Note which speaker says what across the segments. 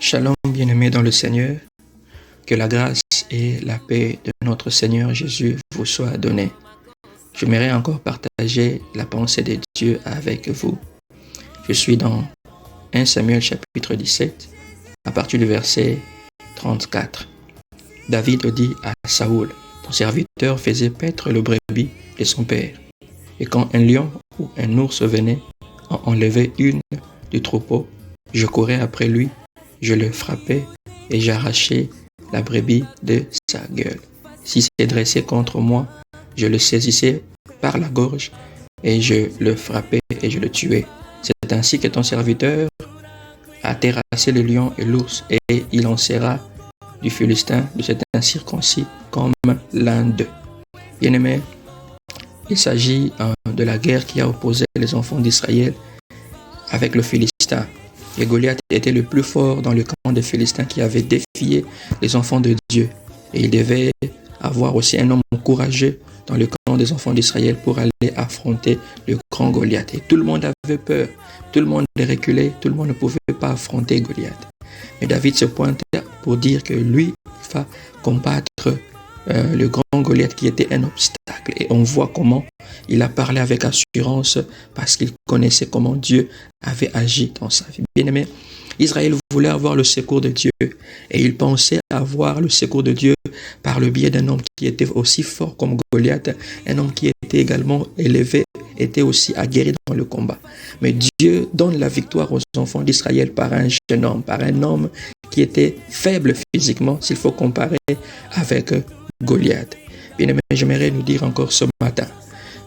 Speaker 1: Shalom, bien-aimés dans le Seigneur, que la grâce et la paix de notre Seigneur Jésus vous soient données. J'aimerais encore partager la pensée de Dieu avec vous. Je suis dans 1 Samuel chapitre 17, à partir du verset 34. David dit à Saoul, ton serviteur faisait paître le brebis de son père. Et quand un lion ou un ours venait en enlever une du troupeau, je courais après lui, je le frappais et j'arrachais la brebis de sa gueule. S'il s'est dressé contre moi, je le saisissais par la gorge et je le frappais et je le tuais. C'est ainsi que ton serviteur a terrassé le lion et l'ours et il en sera du Philistin de cet incirconcis comme l'un d'eux. Bien-aimés, il s'agit de la guerre qui a opposé les enfants d'Israël avec le Philistin. Et Goliath était le plus fort dans le camp des Philistins qui avait défié les enfants de Dieu. Et il devait avoir aussi un homme courageux dans le camp des enfants d'Israël pour aller affronter le grand Goliath. Et tout le monde avait peur, tout le monde reculait, tout le monde ne pouvait pas affronter Goliath. Mais David se pointe pour dire que lui va combattre le grand Goliath qui était un obstacle. Et on voit comment il a parlé avec assurance parce qu'il connaissait comment Dieu avait agi dans sa vie. Bien-aimé, Israël voulait avoir le secours de Dieu et il pensait avoir le secours de Dieu par le biais d'un homme qui était aussi fort comme Goliath, un homme qui était également élevé, était aussi aguerri dans le combat. Mais Dieu donne la victoire aux enfants d'Israël par un jeune homme, par un homme qui était faible physiquement, s'il faut comparer avec Goliath. Bien-aimé, j'aimerais nous dire encore ce matin,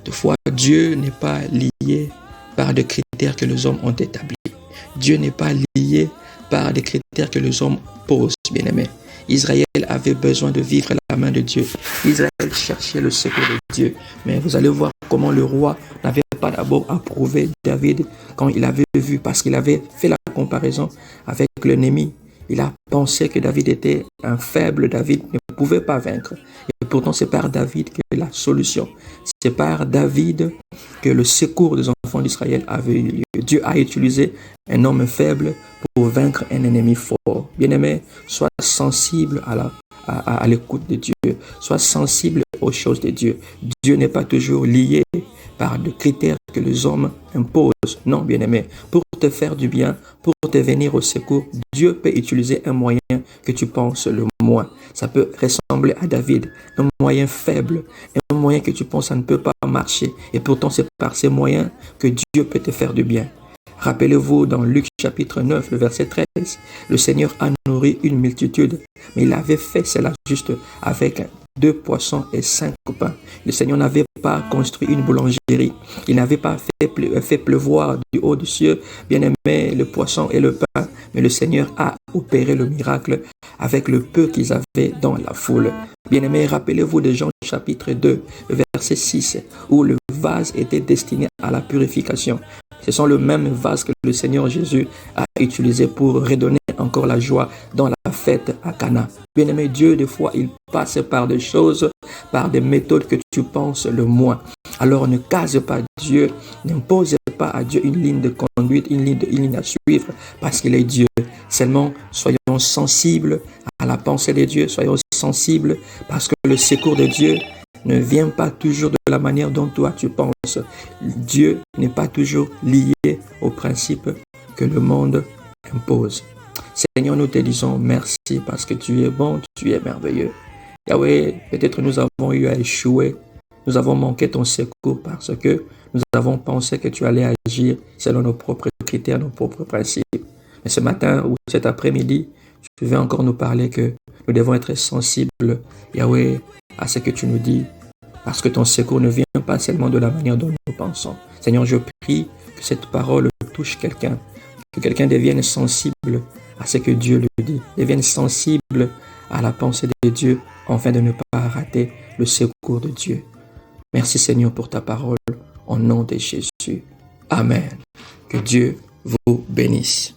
Speaker 1: toutefois, Dieu n'est pas lié par des critères que les hommes ont établis. Dieu n'est pas lié par des critères que les hommes posent, bien-aimé. Israël avait besoin de vivre la main de Dieu. Israël cherchait le secours de Dieu. Mais vous allez voir comment le roi n'avait pas d'abord approuvé David quand il avait vu, parce qu'il avait fait la comparaison avec l'ennemi. Il a pensé que David était un faible, David ne pouvait pas vaincre. Et pourtant, c'est par David que la solution. C'est par David que le secours des enfants d'Israël avait eu lieu. Dieu a utilisé un homme faible pour vaincre un ennemi fort. Bien-aimé, sois sensible à l'écoute de Dieu. Sois sensible aux choses de Dieu. Dieu n'est pas toujours lié par des critères que les hommes imposent. Non, bien-aimé, pour te faire du bien, pour te venir au secours, Dieu peut utiliser un moyen que tu penses le moins. Ça peut ressembler à David, un moyen faible, un moyen que tu penses ça ne peut pas marcher. Et pourtant, c'est par ces moyens que Dieu peut te faire du bien. Rappelez-vous dans Luc chapitre 9, le verset 13, le Seigneur a nourri une multitude, mais il avait fait cela juste avec 2 poissons et 5 pains. Le Seigneur n'avait pas construit une boulangerie. Il n'avait pas fait pleuvoir du haut du ciel, bien aimé, le poisson et le pain. Mais le Seigneur a opéré le miracle avec le peu qu'ils avaient dans la foule. Bien aimé, rappelez-vous de Jean chapitre 2, verset 6, où le vase était destiné à la purification. Ce sont le même vase que le Seigneur Jésus a utilisé pour redonner encore la joie dans la fête à Cana. Bien-aimé, Dieu, des fois, il passe par des choses, par des méthodes que tu penses le moins. Alors ne case pas Dieu, n'impose pas à Dieu une ligne de conduite, une ligne à suivre, parce qu'il est Dieu. Seulement, soyons sensibles à la pensée de Dieu, soyons sensibles parce que le secours de Dieu ne vient pas toujours de la manière dont toi tu penses. Dieu n'est pas toujours lié aux principes que le monde impose. Seigneur, nous te disons merci parce que tu es bon, tu es merveilleux. Yahweh, peut-être nous avons eu à échouer, nous avons manqué ton secours parce que nous avons pensé que tu allais agir selon nos propres critères, nos propres principes. Mais ce matin ou cet après-midi, tu veux encore nous parler que nous devons être sensibles, Yahweh, à ce que tu nous dis, parce que ton secours ne vient pas seulement de la manière dont nous pensons. Seigneur, je prie que cette parole touche quelqu'un, que quelqu'un devienne sensible à ce que Dieu lui dit, devienne sensible à la pensée de Dieu, afin de ne pas rater le secours de Dieu. Merci Seigneur pour ta parole, au nom de Jésus. Amen. Que Dieu vous bénisse.